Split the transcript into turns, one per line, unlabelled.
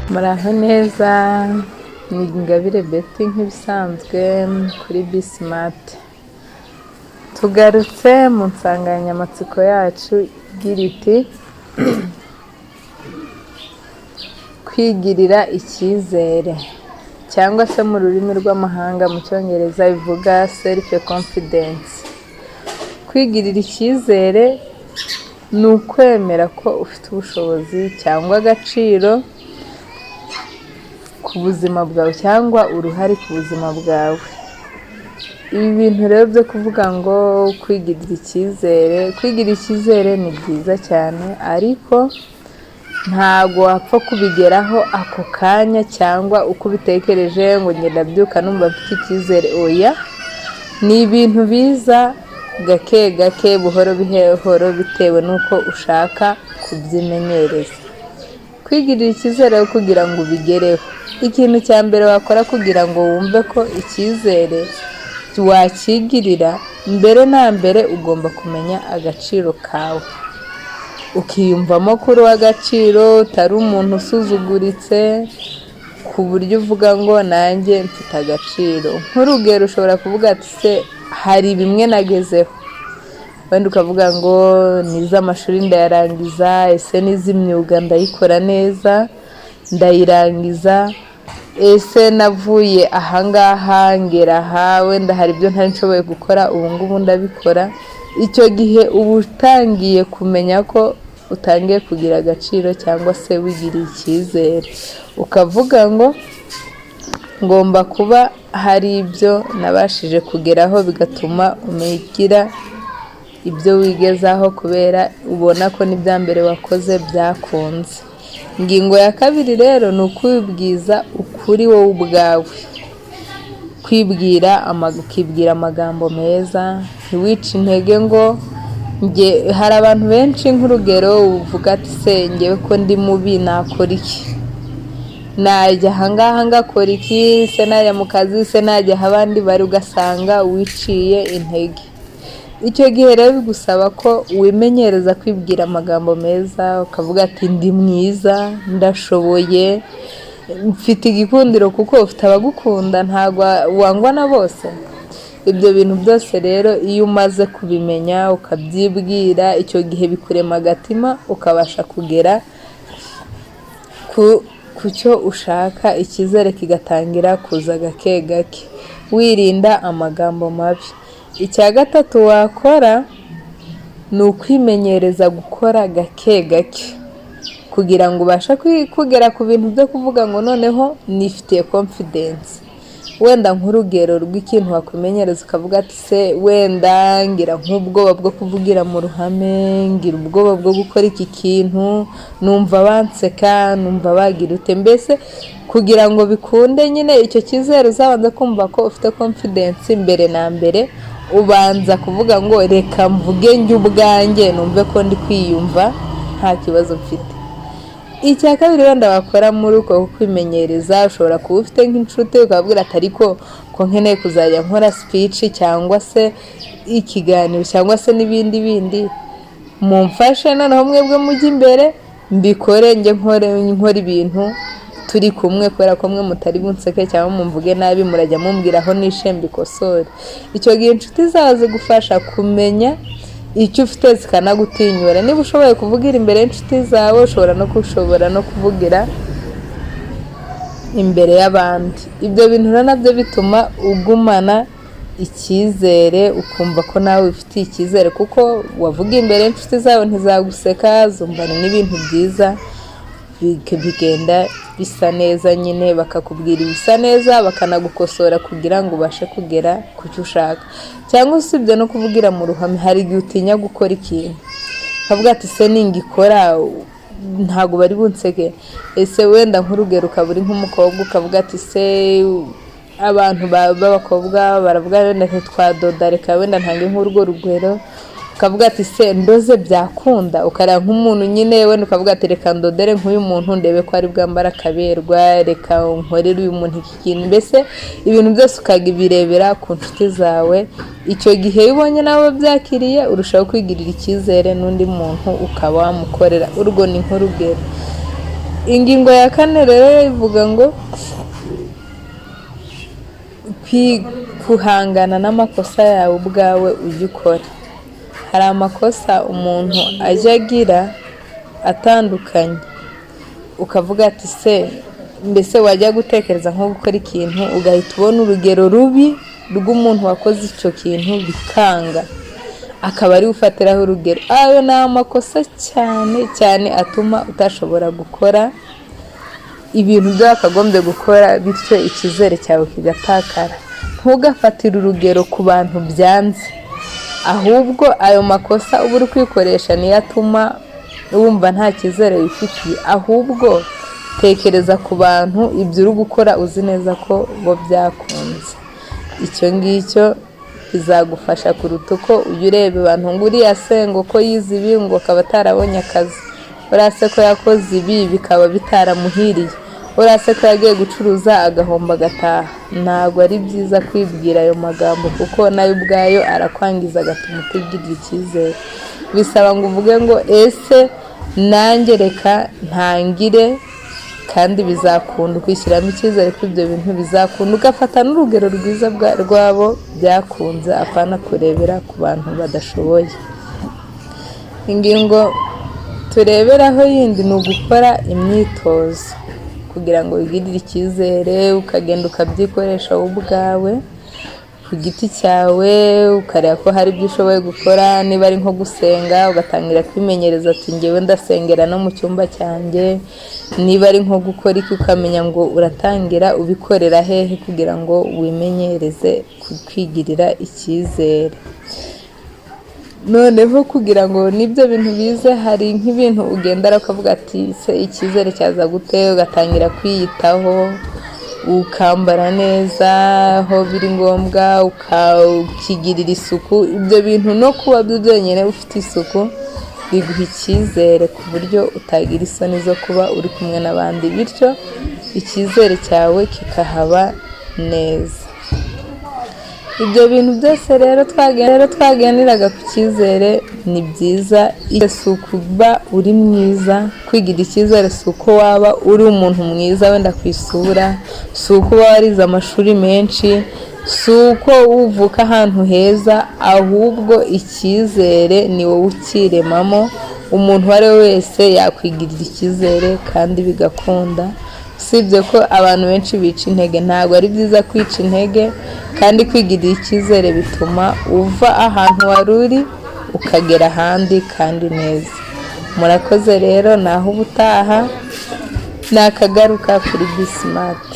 Muraho neza, ni Ingabire Betty nk'ibisanzwe kuri Smart. Tugarutse mu nsanganyamatsiko yacu igira iti kwigirira icyizere, cyangwa se mu rurimi rw'amahanga mu cyongereza bivuga self confidence. Kwigirira icyizere ni ukwemera ko ufite ubushobozi cyangwa agaciro ku buzima bwawe cyangwa uruhare ku buzima bwawe. Ibi bintu rero byo kuvuga ngo kwigirira icyizere ni byiza cyane, ariko ntago wapfa kubigeraho ako kanya cyangwa uko ubitekereje ngo njye ndabyuka numva mfite icyizere. Oya, ni ibintu biza gake gake, buhoro buhoro, bitewe n'uko ushaka kubyimenyereza. Kwigirira icyizere kugira ngo ubigereho, ikintu cya mbere wakora kugira ngo wumve ko icyizere wakigirira, mbere na mbere ugomba kumenya agaciro kawe, ukiyumvamo kuri w'agaciro, utari umuntu usuzuguritse ku buryo uvuga ngo nanjye mfite agaciro. Nk'urugero ushobora kuvuga ati se hari bimwe nagezeho, wenda ukavuga ngo n'iz'amashuri ndayarangiza, ese n'iz'imyuga ndayikora neza ndayirangiza, ese navuye ahangaha ngera aha, wenda hari ibyo ntari nshoboye gukora ubu ngubu ndabikora. Icyo gihe uba utangiye kumenya ko utangiye kugira agaciro cyangwa se wigiriye icyizere, ukavuga ngo ngomba kuba hari ibyo nabashije kugeraho, bigatuma umegira ibyo wigezaho kubera ubona ko n'ibya mbere wakoze byakunze. Ingingo ya kabiri rero ni ukwibwiza ukuri wowe ubwawe, ukibwira amagambo meza, ntiwice intege ngo hari abantu benshi, nk'urugero uvuga ati se ngewe ko ndi mubi nakora iki, najya ahangaha ngakora iki, se najya mu kazi, se najya aho abandi bari, ugasanga wiciye intege. Icyo gihe rero bigusaba ko wimenyereza kwibwira amagambo meza, ukavuga ati ndi mwiza, ndashoboye, mfite igikundiro kuko ufite abagukunda, ntabwo wangwa na bose. Ibyo bintu byose rero iyo umaze kubimenya ukabyibwira, icyo gihe bikurema agatima, ukabasha kugera ku cyo ushaka, icyizere kigatangira kuza gake gake, wirinda amagambo mabi. Icya gatatu wakora ni ukwimenyereza gukora gake gake kugira ngo ubashe kugera ku bintu byo kuvuga ngo noneho nifitiye confidence. Wenda nk'urugero rw'ikintu wakwimenyereza ukavuga ati se wenda ngira nk'ubwoba bwo kuvugira mu ruhame, ngira ubwoba bwo gukora iki kintu, numva banseka, numva bagira ute. Mbese kugira ngo bikunde nyine icyo cyizere uzabanza kumva ko ufite confidence, mbere na mbere ubanza kuvuga ngo reka mvuge njye ubwanjye numve ko ndi kwiyumva nta kibazo mfite. Icya kabiri wenda wakora muri uko kwimenyereza, ushobora kuba ufite nk'inshuti ukabwira ati ariko ko nkeneye kuzajya nkora speech cyangwa se ikiganiro cyangwa se n'ibindi mumfashe, noneho mwebwe mujye imbere mbikore, njye nkora ibintu turi kumwe, kubera ko mwe mutari bunseke cyangwa mumvuge nabi, murajya mumbwira aho nishe mbikosore. Icyo gihe inshuti zawe zigufasha kumenya icyo ufite zikanagutinyura. Niba ushoboye kuvugira imbere y'inshuti zawe, ushobora no kuvugira imbere y'abandi. Ibyo bintu rero nabyo bituma ugumana icyizere, ukumva ko nawe ufitiye icyizere, kuko wavuga imbere y'inshuti zawe ntizaguseka, zumbana n'ibintu byiza, bigenda bisa neza nyine, bakakubwira ibisa neza, bakanagukosora kugira ngo ubashe kugera ku cyo ushaka. Cyangwa usibye no kuvugira mu ruhame, hari igihe utinya gukora ikintu, ukavuga ati se ningikora ntabwo bari bunseke. Ese wenda nk'urugero ukaba uri nk'umukobwa ukavuga ati se abantu b'abakobwa baravuga wenda ntitwadoda, reka wenda ntange nk'urwo rugero, ukavuga ati se ndoze byakunda, ukareba nk'umuntu nyine wenda ukavuga ati reka ndodere nk'uyu muntu ndebe ko ari bwambara akaberwa, reka nkorere uyu muntu iki kintu. Mbese ibintu byose ukabirebera ku nshuti zawe. Icyo gihe iyo ubonye nabo byakiriye, urushaho kwigirira icyizere n'undi muntu ukaba wamukorera. Urwo ni nk'urugero. ingingo ya kane rero ivuga ngo kuhangana n'amakosa yawe ubwawe ujya ukora. Hari amakosa umuntu ajya agira atandukanye, ukavuga ati se mbese wajya gutekereza nko gukora ikintu ugahita ubona urugero rubi rw'umuntu wakoze icyo kintu bikanga, akaba ari ufatiraho urugero. Ayo ni amakosa cyane cyane atuma utashobora gukora ibintu byakagombye gukora, bityo icyizere cyawe kigatakara. Ntugafatire urugero ku bantu byanze, ahubwo ayo makosa uba uri kwikoresha niyo atuma wumva nta cyizere wifitiye. Ahubwo tekereza ku bantu ibyo uri gukora uzi neza ko bo byakunze. Icyo ngicyo bizagufasha kuruta uko ujya ureba abantu ngo uriya se ngo ko yize ibi ngo akaba atarabonye akazi, uriya se ko yakoze ibi bikaba bitaramuhiriye, uriya se ko yagiye gucuruza agahomba agataha. Ntabwo ari byiza kwibwira ayo magambo, kuko nayo ubwayo arakwangiza agatuma utigirira icyizere. Bisaba ngo uvuge ngo ese nanjye reka ntangire, kandi bizakunda. Ukwishyiramo icyizere ko ibyo bintu bizakunda, ugafata n'urugero rwiza rwabo byakunze, apana kurebera ku bantu badashoboye. Ingingo tureberaho yindi ni ugukora imyitozo kugira ngo wigirire icyizere, ukagenda ukabyikoresha wowe ubwawe ku giti cyawe, ukareba ko hari ibyo ushoboye gukora. Niba ari nko gusenga ugatangira kwimenyereza ati ngewe ndasengera no mu cyumba cyanjye. Niba ari nko gukora iki ukamenya ngo uratangira ubikorera hehe kugira ngo wimenyereze kwigirira icyizere. Noneho kugira ngo n'ibyo bintu bize, hari nk'ibintu ugendera ukavuga ati se icyizere cyaza gute, ugatangira kwiyitaho, ukambara neza aho biri ngombwa, ukigirira isuku. Ibyo bintu no kuba byonyine ufite isuku biguha icyizere ku buryo utagira isoni zo kuba uri kumwe n'abandi, bityo icyizere cyawe kikahaba neza. Ibyo bintu byose rero twaganiraga ku cyizere ni byiza. Si ukuba uri mwiza, kwigira icyizere si uko waba uri umuntu mwiza wenda ku isura, si uko uba warize amashuri menshi, si uko uvuka ahantu heza, ahubwo icyizere ni wowe ukiremamo. Umuntu uwo ari we wese yakwigirira icyizere kandi bigakunda. Usibye ko abantu benshi bica intege, ntabwo ari byiza kwica intege, kandi kwigirira icyizere bituma uva ahantu wari uri ukagera ahandi kandi neza. Murakoze rero, naho ubutaha nakagaruka kuri Be Smart.